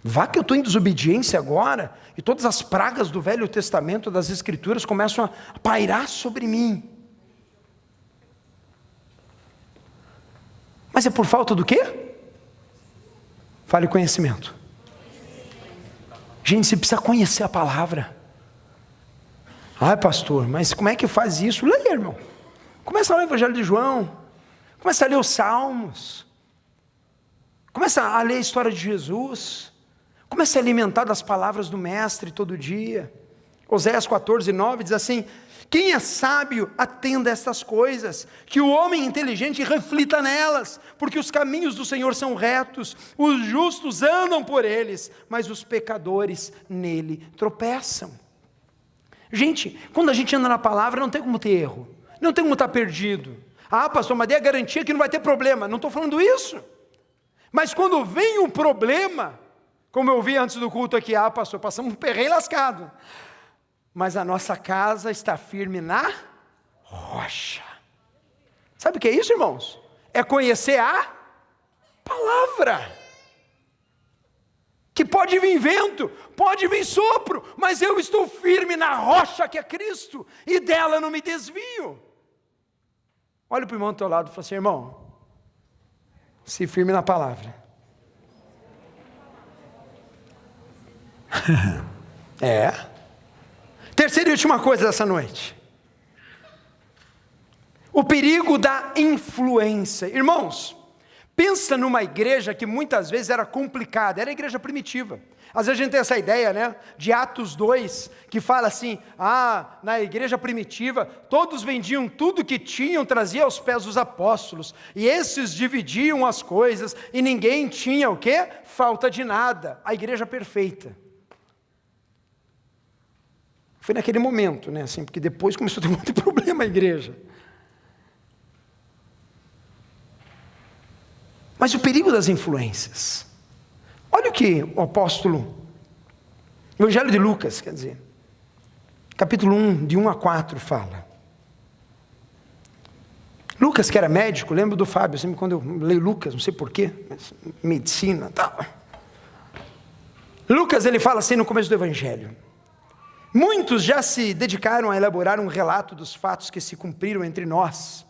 B: Vá que eu estou em desobediência agora, e todas as pragas do Velho Testamento, das Escrituras, começam a pairar sobre mim. Mas é por falta do quê? Fale conhecimento. Gente, você precisa conhecer a palavra. Ai, pastor, mas como é que faz isso? Leia, irmão. Começa a ler o Evangelho de João. Começa a ler os Salmos. Começa a ler a história de Jesus. Começa a alimentar das palavras do Mestre todo dia. Oséias 14:9 diz assim, quem é sábio, atenda a estas coisas, que o homem inteligente reflita nelas, porque os caminhos do Senhor são retos, os justos andam por eles, mas os pecadores nele tropeçam. Gente, quando a gente anda na palavra, não tem como ter erro, não tem como estar perdido. Ah, pastor, mas dei a garantia que não vai ter problema. Não estou falando isso. Mas quando vem um problema, como eu vi antes do culto aqui, ah, pastor, passamos um perrengue lascado. Mas a nossa casa está firme na rocha. Sabe o que é isso, irmãos? É conhecer a palavra. Que pode vir vento, pode vir sopro, mas eu estou firme na rocha que é Cristo, e dela não me desvio. Olha para o irmão do teu lado e fala assim, irmão, se firme na palavra. Terceira e última coisa dessa noite. O perigo da influência. Irmãos, pensa numa igreja que muitas vezes era complicada, era a igreja primitiva. Às vezes a gente tem essa ideia, né, de Atos 2, que fala assim, na igreja primitiva, todos vendiam tudo que tinham, traziam aos pés dos apóstolos, e esses dividiam as coisas, e ninguém tinha o quê? Falta de nada, a igreja perfeita. Foi naquele momento, né, assim, porque depois começou a ter muito problema a igreja. Mas o perigo das influências. Olha o que o apóstolo, Evangelho de Lucas, quer dizer, capítulo 1, de 1 a 4, fala. Lucas, que era médico, lembro do Fábio, sempre quando eu leio Lucas, não sei porquê, mas medicina, tal. Lucas, ele fala assim no começo do Evangelho. Muitos já se dedicaram a elaborar um relato dos fatos que se cumpriram entre nós,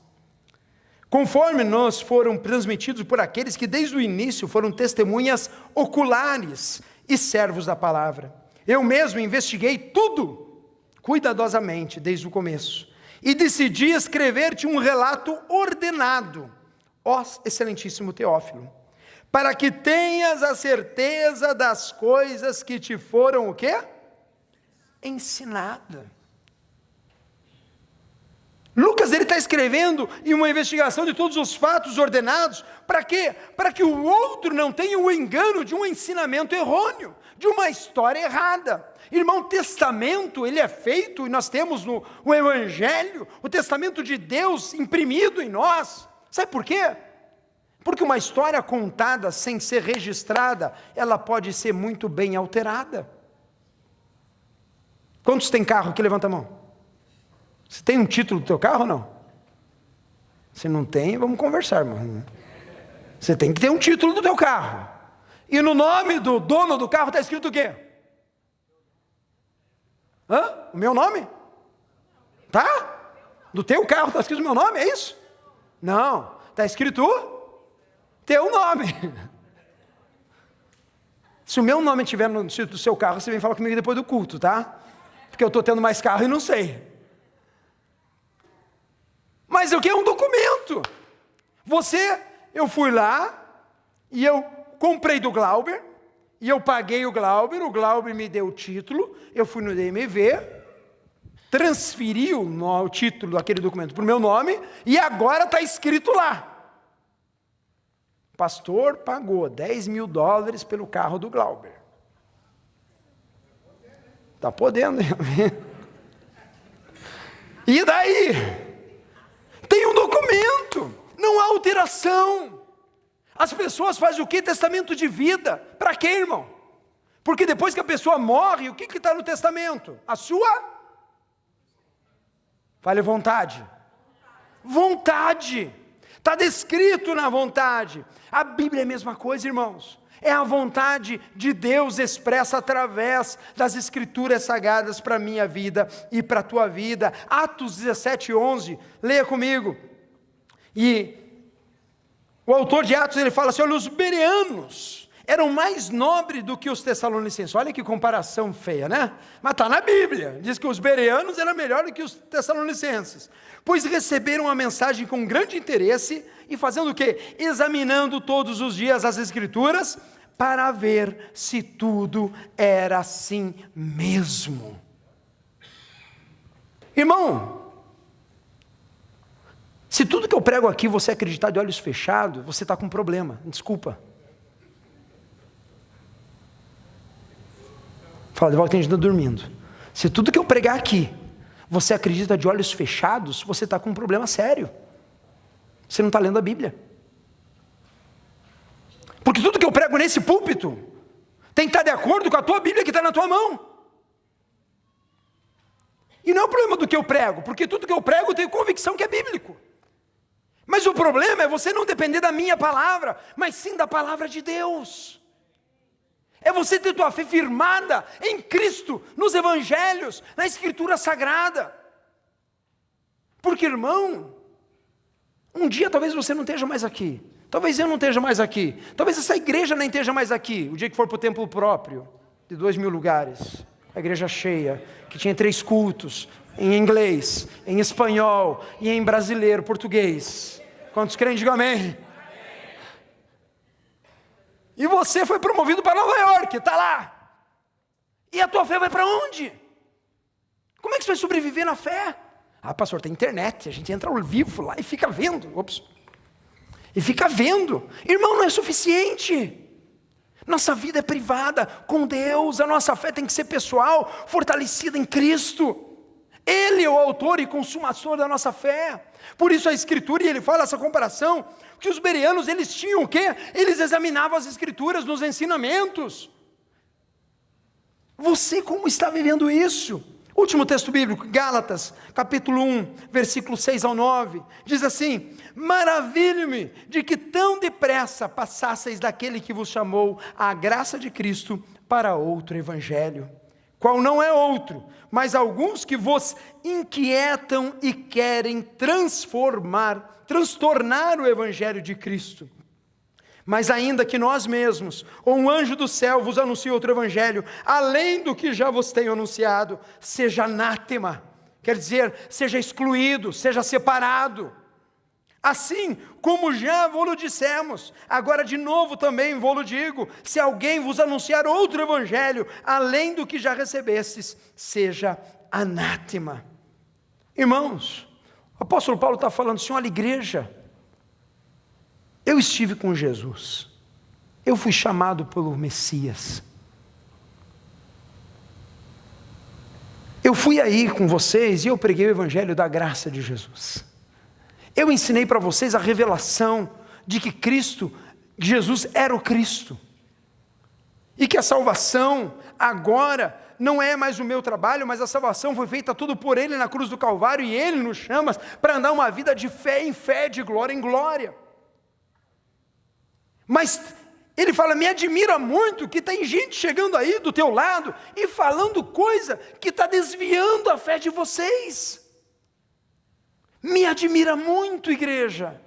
B: conforme nos foram transmitidos por aqueles que desde o início foram testemunhas oculares e servos da palavra. Eu mesmo investiguei tudo cuidadosamente desde o começo e decidi escrever-te um relato ordenado, ó excelentíssimo Teófilo, para que tenhas a certeza das coisas que te foram o quê? Ensinada. Lucas ele está escrevendo em uma investigação de todos os fatos ordenados, para quê? Para que o outro não tenha o engano de um ensinamento errôneo, de uma história errada. Irmão, o testamento ele é feito, e nós temos o Evangelho, o testamento de Deus imprimido em nós. Sabe por quê? Porque uma história contada sem ser registrada, ela pode ser muito bem alterada. Quantos tem carro aqui? Levanta a mão. Você tem um título do teu carro ou não? Se não tem, vamos conversar, irmão. Você tem que ter um título do teu carro. E no nome do dono do carro está escrito o quê? O meu nome? Tá? Do teu carro está escrito o meu nome, é isso? Não, está escrito teu nome. Se o meu nome estiver no título do seu carro, você vem falar comigo depois do culto, tá? Porque eu estou tendo mais carro e não sei. Mas o que é um documento? Eu fui lá e eu comprei do Glauber, e eu paguei o Glauber me deu o título, eu fui no DMV, transferi o título daquele documento para o meu nome, e agora está escrito lá. O pastor pagou $10.000 pelo carro do Glauber. Está podendo, hein? E daí? Tem um documento, não há alteração. As pessoas fazem o que? Testamento de vida. Para quê, irmão? Porque depois que a pessoa morre, o que está no testamento? A sua? Fale vontade. Vontade. Está descrito na vontade. A Bíblia é a mesma coisa, irmãos. É a vontade de Deus expressa através das Escrituras Sagradas para a minha vida e para a tua vida. Atos 17:11, leia comigo. E o autor de Atos, ele fala assim, olha, os bereanos eram mais nobres do que os tessalonicenses. Olha que comparação feia, né? Mas está na Bíblia, diz que os bereanos eram melhores do que os tessalonicenses. Pois receberam a mensagem com grande interesse e fazendo o quê? Examinando todos os dias as Escrituras para ver se tudo era assim mesmo. Irmão, se tudo que eu prego aqui você acreditar de olhos fechados, você está com um problema, desculpa. Fala, de volta, tem gente dormindo. Se tudo que eu pregar aqui, você acredita de olhos fechados, você está com um problema sério. Você não está lendo a Bíblia. Porque tudo que eu prego nesse púlpito, tem que estar de acordo com a tua Bíblia que está na tua mão. E não é o problema do que eu prego, porque tudo que eu prego eu tenho convicção que é bíblico. Mas o problema é você não depender da minha palavra, mas sim da palavra de Deus. É você ter tua fé firmada em Cristo, nos Evangelhos, na Escritura Sagrada. Porque, irmão, um dia talvez você não esteja mais aqui, talvez eu não esteja mais aqui, talvez essa igreja nem esteja mais aqui, o dia que for para o templo próprio, de 2.000 lugares, a igreja cheia, que tinha 3 cultos, em inglês, em espanhol e em brasileiro, português. Quantos creem, digam amém. E você foi promovido para Nova York, está lá. E a tua fé vai para onde? Como é que você vai sobreviver na fé? Ah, pastor, tem internet, a gente entra ao vivo lá e fica vendo. E fica vendo. Irmão, não é suficiente. Nossa vida é privada com Deus, a nossa fé tem que ser pessoal, fortalecida em Cristo. Ele é o autor e consumador da nossa fé. Por isso a Escritura, e ele fala essa comparação, que os bereanos, eles tinham o quê? Eles examinavam as Escrituras nos ensinamentos. Você como está vivendo isso? Último texto bíblico, Gálatas, capítulo 1, versículo 6 ao 9, diz assim, maravilho-me de que tão depressa passasseis daquele que vos chamou à graça de Cristo para outro evangelho, qual não é outro, mas alguns que vos inquietam e querem transtornar o evangelho de Cristo. Mas ainda que nós mesmos, ou um anjo do céu vos anuncie outro evangelho, além do que já vos tenho anunciado, seja anátema, quer dizer, seja excluído, seja separado. Assim como já vos dissemos, agora de novo também vos digo, se alguém vos anunciar outro evangelho, além do que já recebestes, seja anátema. Irmãos, O apóstolo Paulo está falando assim: olha, igreja, eu estive com Jesus, eu fui chamado pelo Messias, eu fui aí com vocês e eu preguei o evangelho da graça de Jesus. Eu ensinei para vocês a revelação de que Jesus era o Cristo. E que a salvação agora não é mais o meu trabalho, mas a salvação foi feita tudo por Ele na cruz do Calvário, e Ele nos chama para andar uma vida de fé em fé, de glória em glória. Mas ele fala: me admira muito que tem gente chegando aí do teu lado e falando coisa que está desviando a fé de vocês. Me admira muito, igreja,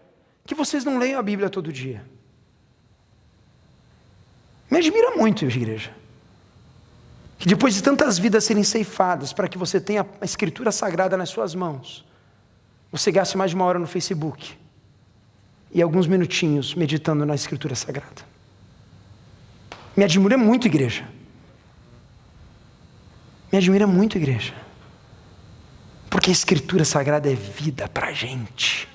B: que vocês não leiam a Bíblia todo dia. Me admira muito, igreja, que depois de tantas vidas serem ceifadas para que você tenha a Escritura Sagrada nas suas mãos, você gaste mais de 1 hora no Facebook e alguns minutinhos meditando na Escritura Sagrada. Me admira muito, igreja. Me admira muito, igreja, porque a Escritura Sagrada é vida para a gente.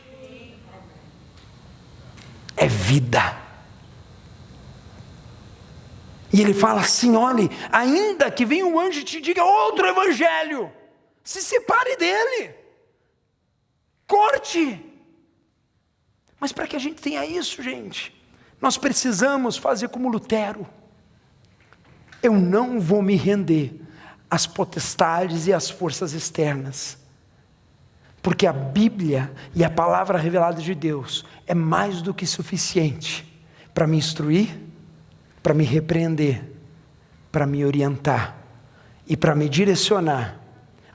B: É vida. E ele fala assim: olhe, ainda que venha um anjo e te diga outro evangelho, se separe dele, corte. Mas para que a gente tenha isso, gente, nós precisamos fazer como Lutero. Eu não vou me render às potestades e às forças externas, porque a Bíblia e a palavra revelada de Deus é mais do que suficiente para me instruir, para me repreender, para me orientar e para me direcionar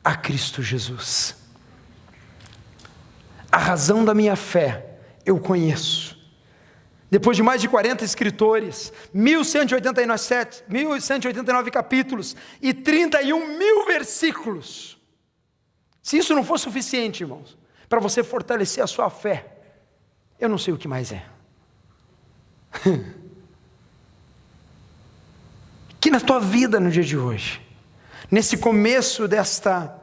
B: a Cristo Jesus. A razão da minha fé eu conheço. Depois de mais de 40 escritores, 1189 capítulos e 31 mil versículos, se isso não for suficiente, irmãos, para você fortalecer a sua fé, eu não sei o que mais é. Que na tua vida no dia de hoje, nesse começo desta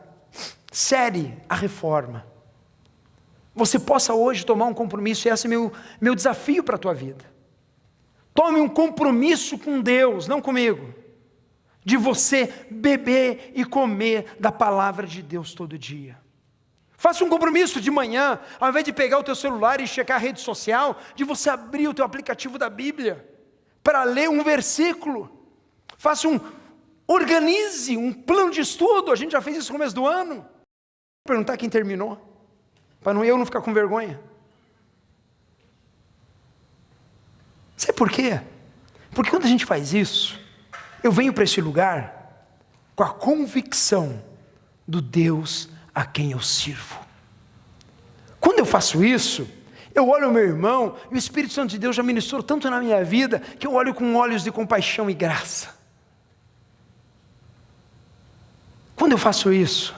B: série, a reforma, você possa hoje tomar um compromisso, e esse é meu desafio para a tua vida. Tome um compromisso com Deus, não comigo, de você beber e comer da palavra de Deus todo dia. Faça um compromisso de manhã, ao invés de pegar o teu celular e checar a rede social, de você abrir o teu aplicativo da Bíblia, para ler um versículo. Organize um plano de estudo. A gente já fez isso no começo do ano. Vou perguntar quem terminou, para eu não ficar com vergonha. Sabe por quê? Porque quando a gente faz isso, eu venho para este lugar com a convicção do Deus a quem eu sirvo. Quando eu faço isso, eu olho o meu irmão, e o Espírito Santo de Deus já ministrou tanto na minha vida, que eu olho com olhos de compaixão e graça. Quando eu faço isso,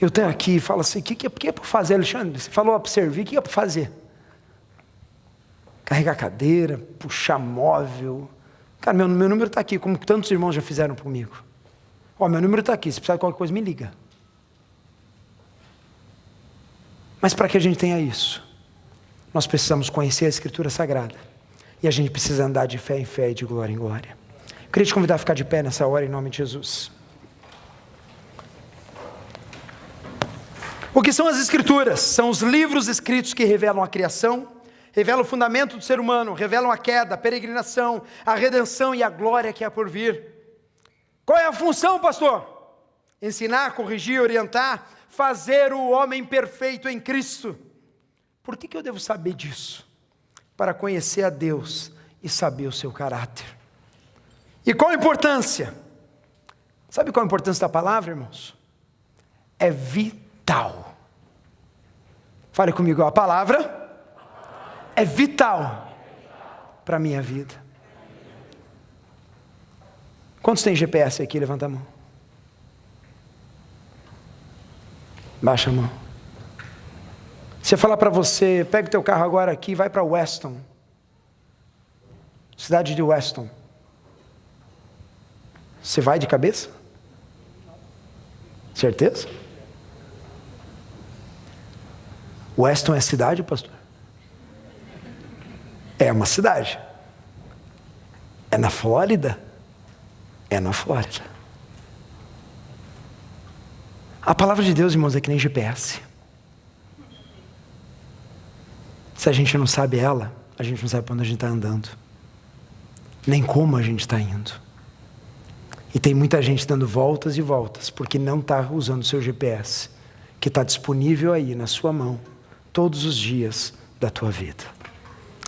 B: eu tenho aqui e falo assim: o que é para fazer, Alexandre? Você falou para servir, o que é para fazer? Carregar cadeira, puxar móvel. Cara, meu número está aqui, como tantos irmãos já fizeram comigo. Meu número está aqui, se precisar de qualquer coisa, me liga. Mas para que a gente tenha isso, nós precisamos conhecer a Escritura Sagrada, e a gente precisa andar de fé em fé e de glória em glória. Eu queria te convidar a ficar de pé nessa hora, em nome de Jesus. O que são as Escrituras? São os livros escritos que revelam a criação, revelam o fundamento do ser humano, revelam a queda, a peregrinação, a redenção e a glória que há por vir. Qual é a função, pastor? Ensinar, corrigir, orientar, fazer o homem perfeito em Cristo. Por que eu devo saber disso? Para conhecer a Deus e saber o seu caráter. E qual a importância? Sabe qual a importância da palavra, irmãos? É vital. Fale comigo, a palavra é vital para a minha vida. Quantos tem GPS aqui? Levanta a mão. Baixa a mão. Se eu falar para você, pega o teu carro agora aqui e vai para Weston. Cidade de Weston. Você vai de cabeça? Certeza? Weston é cidade, pastor? É uma cidade. É na Flórida? É na Flórida. A palavra de Deus, irmãos, é que nem GPS. Se a gente não sabe ela, a gente não sabe para onde a gente está andando, nem como a gente está indo. E tem muita gente dando voltas e voltas, porque não está usando o seu GPS, que está disponível aí na sua mão, todos os dias da tua vida.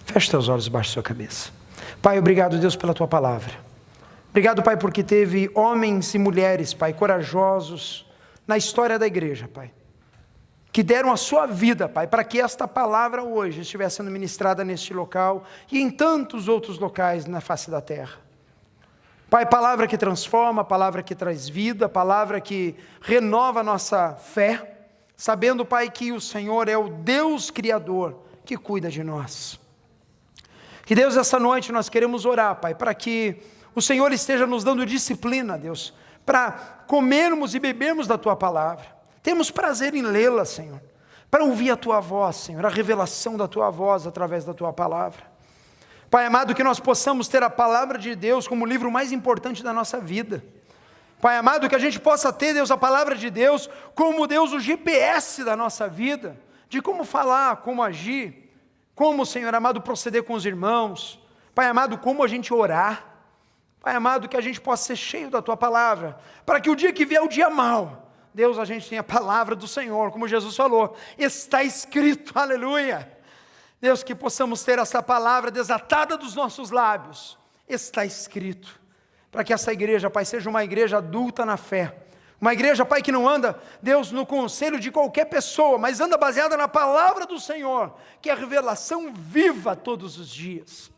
B: Feche teus olhos debaixo da sua cabeça. Pai, obrigado, Deus, pela tua palavra. Obrigado, Pai, porque teve homens e mulheres, Pai, corajosos na história da igreja, Pai, que deram a sua vida, Pai, para que esta palavra hoje estivesse sendo ministrada neste local e em tantos outros locais na face da terra. Pai, palavra que transforma, palavra que traz vida, palavra que renova a nossa fé, sabendo, Pai, que o Senhor é o Deus Criador que cuida de nós. E Deus, essa noite nós queremos orar, Pai, para que o Senhor esteja nos dando disciplina, Deus, para comermos e bebermos da Tua palavra. Temos prazer em lê-la, Senhor, para ouvir a Tua voz, Senhor, a revelação da Tua voz através da Tua palavra. Pai amado, que nós possamos ter a palavra de Deus como o livro mais importante da nossa vida. Pai amado, que a gente possa ter, Deus, a palavra de Deus como, Deus, o GPS da nossa vida, de como falar, como agir, como, Senhor amado, proceder com os irmãos. Pai amado, como a gente orar. Pai amado, que a gente possa ser cheio da Tua palavra, para que o dia que vier o dia mau, Deus, a gente tenha a palavra do Senhor, como Jesus falou, está escrito, aleluia. Deus, que possamos ter essa palavra desatada dos nossos lábios, está escrito, para que essa igreja, Pai, seja uma igreja adulta na fé, uma igreja, Pai, que não anda, Deus, no conselho de qualquer pessoa, mas anda baseada na palavra do Senhor, que é a revelação viva todos os dias.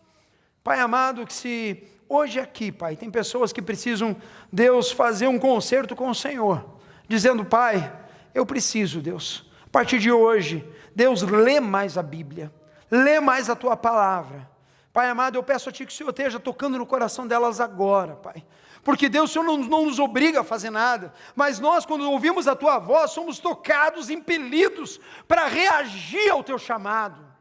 B: Pai amado, que se hoje aqui, Pai, tem pessoas que precisam, Deus, fazer um concerto com o Senhor, dizendo, Pai, eu preciso, Deus, a partir de hoje, Deus, lê mais a Bíblia, lê mais a Tua palavra. Pai amado, eu peço a Ti que o Senhor esteja tocando no coração delas agora, Pai. Porque Deus, o Senhor não nos obriga a fazer nada, mas nós, quando ouvimos a Tua voz, somos tocados, impelidos para reagir ao Teu chamado.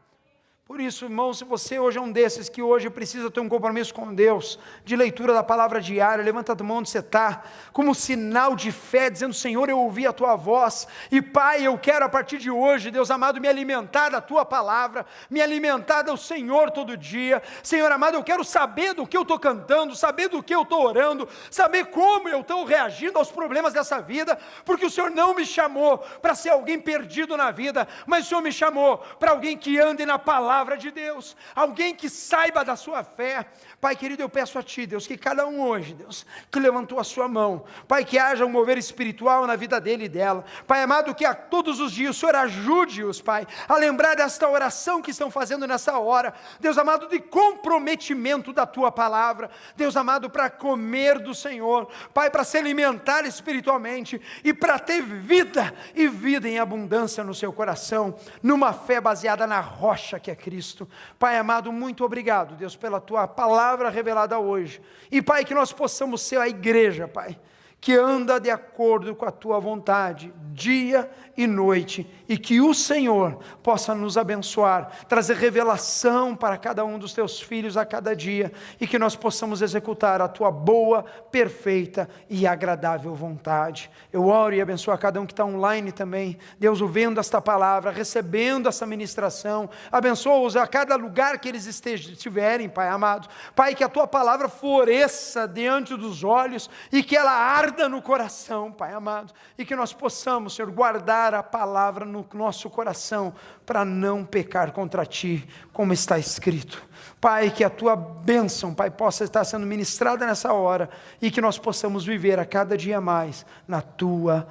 B: Por isso, irmão, se você hoje é um desses que hoje precisa ter um compromisso com Deus, de leitura da palavra diária, levanta a mão onde você está, como sinal de fé, dizendo, Senhor, eu ouvi a Tua voz, e Pai, eu quero a partir de hoje, Deus amado, me alimentar da Tua palavra, me alimentar do Senhor todo dia. Senhor amado, eu quero saber do que eu estou cantando, saber do que eu estou orando, saber como eu estou reagindo aos problemas dessa vida, porque o Senhor não me chamou para ser alguém perdido na vida, mas o Senhor me chamou para alguém que ande na palavra de Deus, alguém que saiba da sua fé. Pai querido, eu peço a Ti, Deus, que cada um hoje, Deus, que levantou a sua mão, Pai, que haja um mover espiritual na vida dele e dela. Pai amado, que a todos os dias o Senhor ajude-os, Pai, a lembrar desta oração que estão fazendo nessa hora, Deus amado, de comprometimento da Tua palavra, Deus amado, para comer do Senhor, Pai, para se alimentar espiritualmente e para ter vida e vida em abundância no seu coração, numa fé baseada na rocha que é Cristo. Pai amado, muito obrigado, Deus, pela Tua palavra revelada hoje, e Pai, que nós possamos ser a igreja, Pai, que anda de acordo com a Tua vontade, dia e noite, e que o Senhor possa nos abençoar, trazer revelação para cada um dos Teus filhos a cada dia, e que nós possamos executar a Tua boa, perfeita e agradável vontade. Eu oro e abençoo a cada um que está online também, Deus, ouvindo esta palavra, recebendo essa ministração, abençoa-os a cada lugar que eles estiverem, Pai amado, Pai, que a Tua palavra floresça diante dos olhos, e que ela arda no coração, Pai amado, e que nós possamos, Senhor, guardar a palavra no nosso coração, para não pecar contra Ti, como está escrito. Pai, que a Tua bênção, Pai, possa estar sendo ministrada nessa hora, e que nós possamos viver a cada dia mais, na Tua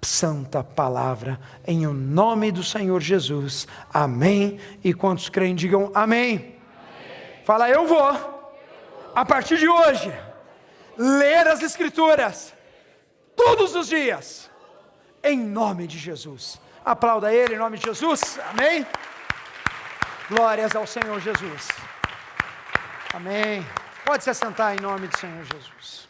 B: santa palavra, em o nome do Senhor Jesus, amém, e quantos creem, digam amém. Amém. Fala, eu vou, a partir de hoje, ler as Escrituras, todos os dias, em nome de Jesus. Aplauda Ele em nome de Jesus, amém? Glórias ao Senhor Jesus, amém. Pode se assentar em nome do Senhor Jesus.